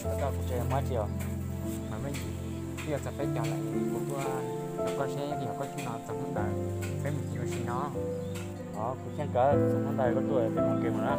tất cả cũng chơi mất chiều mà mấy bây giờ phải chọn lại của tôi sẽ thì có chúng nào tổng đời phải một chiều xin nó đó cũng xem cỡ tổng đời có tuổi phải một kiểu mà đó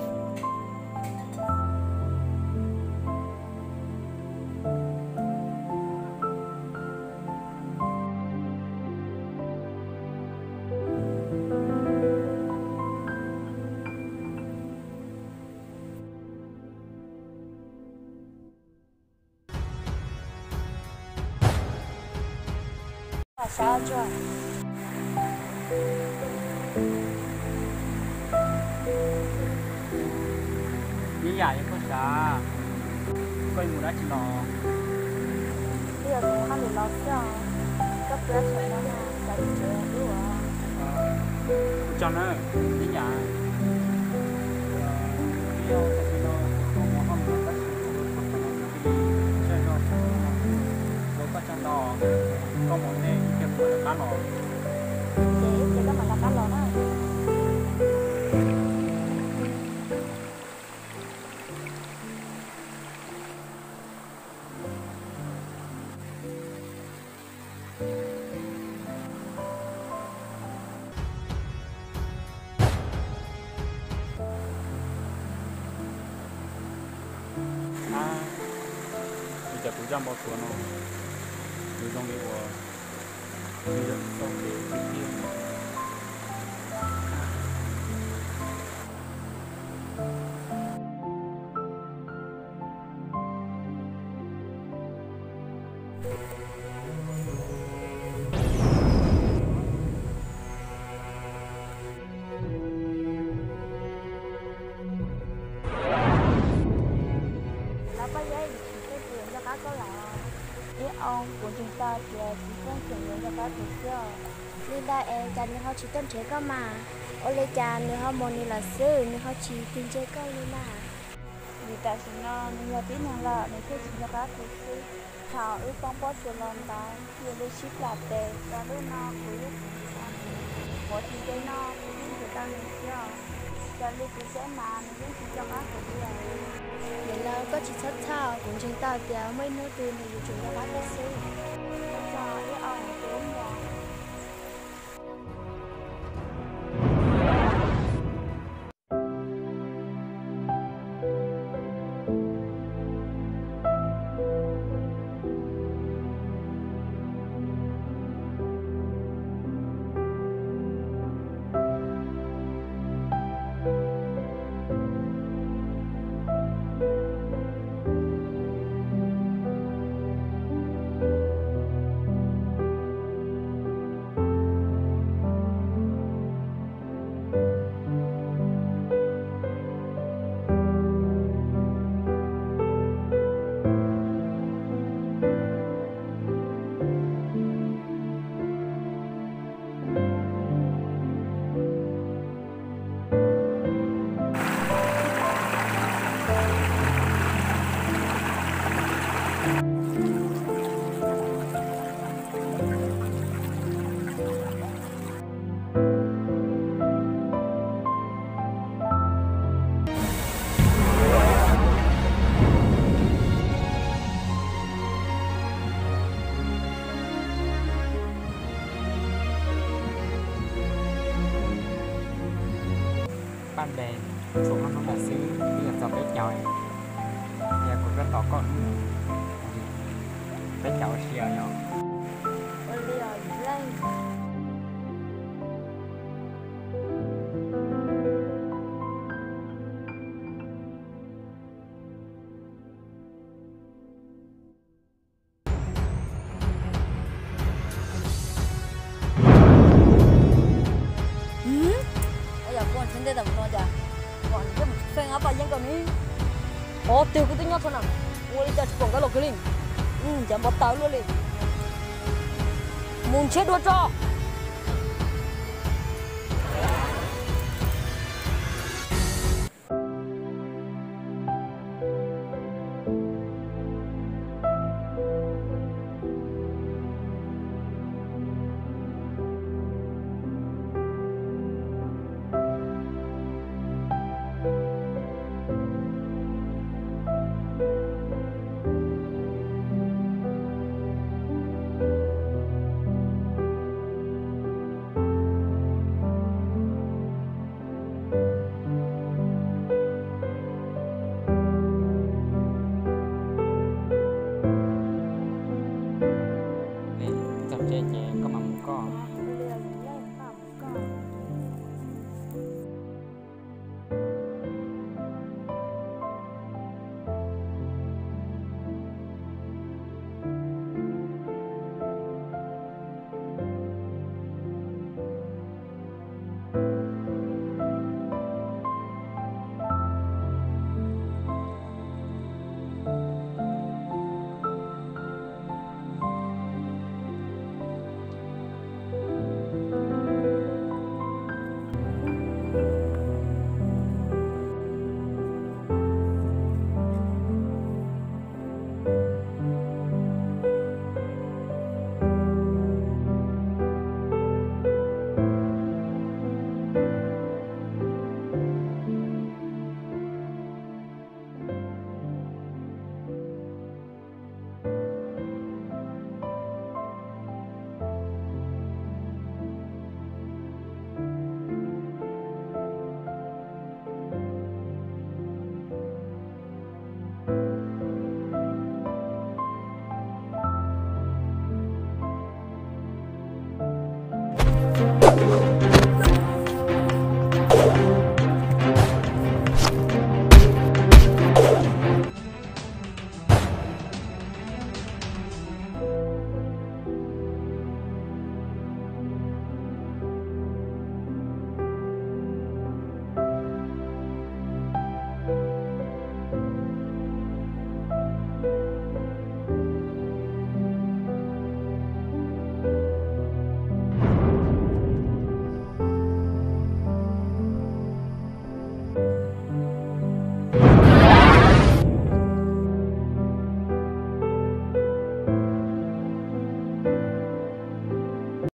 sao chưa? Đi dài có sao? Coi mùa đã chỉ nó. Bây giờ cũng không được lo sợ, cấp bữa chơi nó mà, tại vì chơi đủ à. Cho nó đi dài. Đi đâu tại vì nó không có không có tác chơi nó có trong đó có một nền kiếm được cá lò. Để có mà là cá lò đó. Bây giờ cũng ra một số nó như trong cái của bây giờ trong cái kia ông của chúng ta thì chỉ không chuyển đến cho các thủ sư. Nên đây em cha nên họ chỉ tâm chế cơ mà. Ô lê cha nên họ muốn là sư nên họ chỉ tin chế cơ nên mà. Vì ta chỉ nó nên là tiếng năng là nên thiết cho các thủ sư. Thảo ước phong bó chuột lòng ta nhiều lưu ship là tệ và lúc nó của lúc có thì cái nó cũng người ta nên chưa. Cho lưu cứ sẽ mà nên chỉ cho các thủ sư. Vậy là có chỉ thất thao cũng chúng ta thì mấy nước từ này chúng ta bắt được sư cho cái ông đến nhà bạn bè số nó là sư bây giờ cho bé chào em nhà cũng rất có con bé chào xìa nhỏ ôi bây giờ lên 근데 나 뭐냐? 완전 생아 빠진 거니? 어때 그때 녀석아? 우리 자 죽은 거 로클린. 잠못 따로 리. 뭉쳐 둬줘.